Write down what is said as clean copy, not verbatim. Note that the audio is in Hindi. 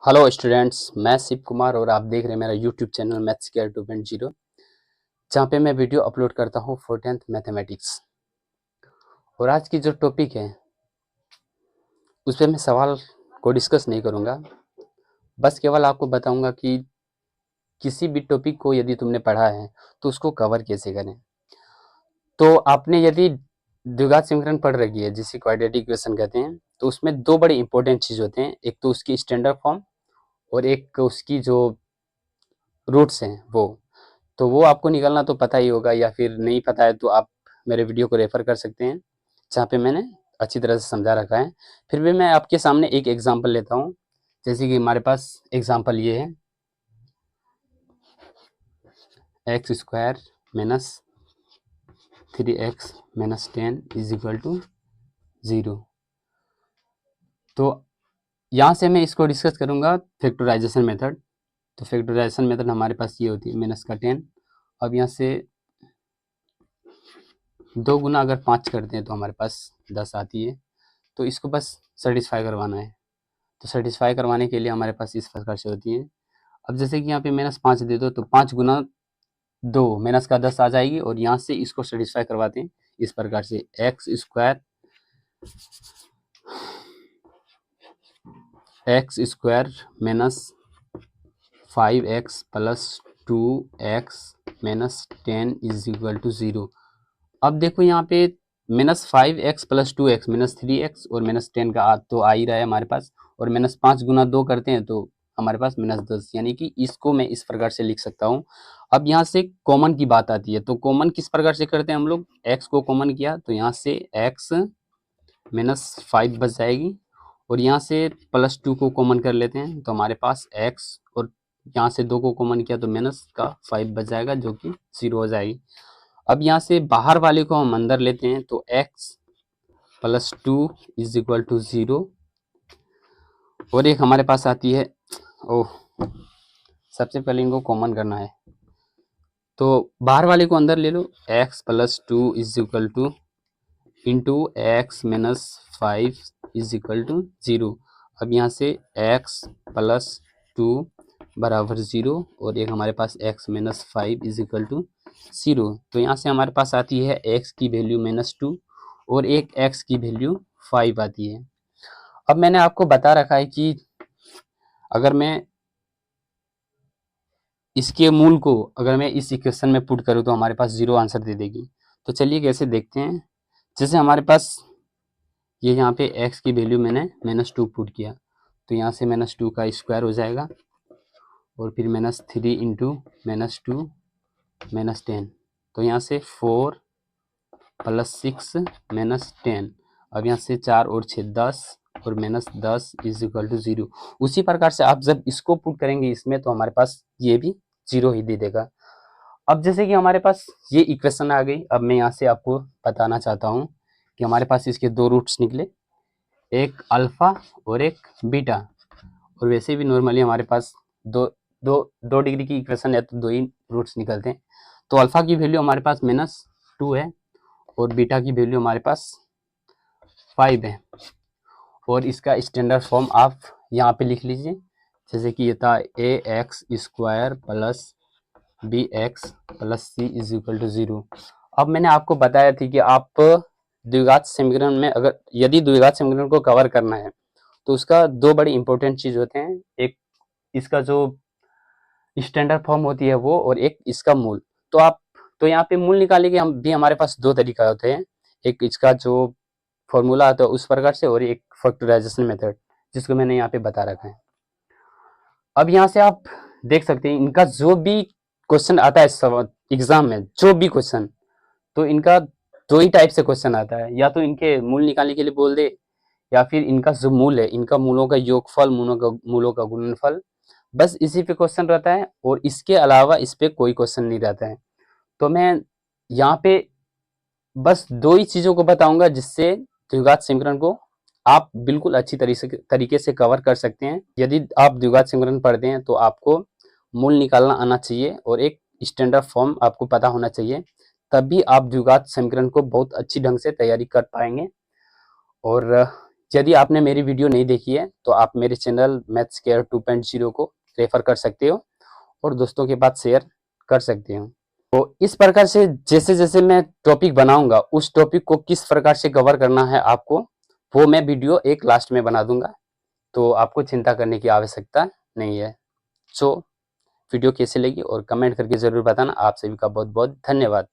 हेलो स्टूडेंट्स, मैं शिव कुमार और आप देख रहे हैं मेरा यूट्यूब चैनल मैथ्स केयर 2.0, जहाँ पे मैं वीडियो अपलोड करता हूँ फॉर 10th मैथमेटिक्स। और आज की जो टॉपिक है उस पर मैं सवाल को डिस्कस नहीं करूँगा, बस केवल आपको बताऊँगा कि किसी भी टॉपिक को यदि तुमने पढ़ा है तो उसको कवर कैसे करें। तो आपने यदि द्विघात समीकरण पढ़ रखी है जिसे क्वाड्रेटिक इक्वेशन कहते हैं, तो उसमें दो बड़े इंपॉर्टेंट चीज़ होते हैं, एक तो उसकी स्टैंडर्ड फॉर्म और एक उसकी जो रूट्स हैं वो। तो वो आपको निकालना तो पता ही होगा, या फिर नहीं पता है तो आप मेरे वीडियो को रेफर कर सकते हैं जहाँ पे मैंने अच्छी तरह से समझा रखा है। फिर भी मैं आपके सामने एक एग्जांपल लेता हूँ। जैसे कि हमारे पास एग्जांपल ये है, x square minus 3x minus 10 is equal to 0। तो यहाँ से मैं इसको डिस्कस करूँगा फैक्टराइजेशन मेथड। तो फैक्टराइजेशन मेथड हमारे पास ये होती है माइनस का 10। अब यहाँ से 2 गुना अगर 5 करते हैं तो हमारे पास 10 आती है। तो इसको बस सेटिस्फाई करवाना है। तो सेटिस्फाई करवाने के लिए हमारे पास इस प्रकार से होती है। अब जैसे कि यहाँ पे -5 दे दो तो 5 गुना 2 माइनस का 10 आ जाएगी, और यहाँ से इसको सेटिस्फाई करवाते हैं इस प्रकार से, x square minus 5x plus 2x minus 10 is equal to 0। अब देखो यहाँ पे -5x plus 2x minus 3x और -10 का तो आ ही रहा है हमारे पास, और -5 गुना 2 करते हैं तो हमारे पास -10, यानी कि इसको मैं इस प्रकार से लिख सकता हूँ। अब यहाँ से कॉमन की बात आती है, तो कॉमन किस प्रकार से करते हैं हम लोग, x को कॉमन किया तो यहाँ से x -5 बच जाएगी, और यहाँ से +2 को कॉमन कर लेते हैं तो हमारे पास x, और यहाँ से 2 को कॉमन किया तो -5 बच जाएगा जो कि 0 हो जाएगी। अब यहाँ से बाहर वाले को हम अंदर लेते हैं तो x plus 2 is equal to 0, और एक हमारे पास आती है, ओह सबसे पहले इनको कॉमन करना है, तो बाहर वाले को अंदर ले लो, x plus 2 is equal to into x minus 5 is equal to 0। अब यहाँ से x प्लस 2 बराबर 0, और एक हमारे पास x minus 5 is equal to 0। तो यहाँ से हमारे पास आती है x की वैल्यू -2 और एक x की वैल्यू 5 आती है। अब मैंने आपको बता रखा है कि अगर मैं इसके मूल को अगर मैं इस इक्वेशन में पुट करूँ तो हमारे पास 0 आंसर दे देगी। तो चलिए कैसे देखते हैं। जैसे हमारे पास ये यहाँ पे x की वैल्यू मैंने -2 पुट किया, तो यहाँ से -2 का स्क्वायर हो जाएगा, और फिर -3 इंटू -2 -10, तो यहाँ से 4 प्लस 6 -10। अब यहाँ से 4 और 6 10, और -10 इज इक्वल टू 0। उसी प्रकार से आप जब इसको पुट करेंगे इसमें तो हमारे पास ये भी 0 ही दे देगा। अब जैसे कि हमारे पास ये इक्वेशन आ गई, अब मैं यहाँ से आपको बताना चाहता हूँ कि हमारे पास इसके दो रूट्स निकले, एक अल्फा और एक बीटा। और वैसे भी नॉर्मली हमारे पास दो डिग्री की इक्वेशन है तो 2 ही रूट्स निकलते हैं। तो अल्फा की वैल्यू हमारे पास -2 है, और बीटा की वैल्यू हमारे पास 5 है, और इसका स्टैंडर्ड फॉर्म आप यहाँ पे लिख लीजिए। जैसे कि ये था ax² plus bx plus c is equal to 0। अब मैंने आपको बताया थी कि आप द्विघात समीकरण में अगर यदि द्विघात समीकरण को कवर करना है तो उसका दो बड़ी इंपॉर्टेंट चीज होते हैं, एक इसका जो स्टैंडर्ड फॉर्म होती है वो, और एक इसका मूल। तो आप तो यहाँ पे मूल निकालेंगे हम भी, हमारे पास दो तरीका होते हैं, एक इसका जो फॉर्मूला आता है उस प्रकार से, और एक फैक्टराइजेशन मेथड जिसको मैंने यहाँ पे बता रखा है। अब यहाँ से आप देख सकते हैं इनका जो भी क्वेश्चन आता है एग्जाम में, जो भी क्वेश्चन, तो इनका दो ही टाइप से क्वेश्चन आता है, या तो इनके मूल निकालने के लिए बोल दे, या फिर इनका जो मूल है इनका मूलों का योगफल, मूलों का गुणनफल, बस इसी पे क्वेश्चन रहता है, और इसके अलावा इस पे कोई क्वेश्चन नहीं रहता है। तो मैं यहाँ पे बस दो ही चीजों को बताऊंगा जिससे द्विघात समीकरण को आप बिल्कुल अच्छी तरीके से कवर कर सकते हैं। यदि आप द्विघात समीकरण पढ़ते हैं तो आपको मूल निकालना आना चाहिए और एक स्टैंडर्ड फॉर्म आपको पता होना चाहिए, तभी आप द्विघात समीकरण को बहुत अच्छी ढंग से तैयारी कर पाएंगे। और यदि आपने मेरी वीडियो नहीं देखी है तो आप मेरे चैनल मैथ्स केयर 2.0 को रेफर कर सकते हो और दोस्तों के पास शेयर कर सकते हो। तो इस प्रकार से जैसे जैसे मैं टॉपिक बनाऊंगा उस टॉपिक को किस प्रकार से कवर करना है आपको, वो मैं वीडियो एक लास्ट में बना दूंगा, तो आपको चिंता करने की आवश्यकता नहीं है। सो वीडियो कैसे लगी और कमेंट करके ज़रूर बताना। आप सभी का बहुत बहुत धन्यवाद।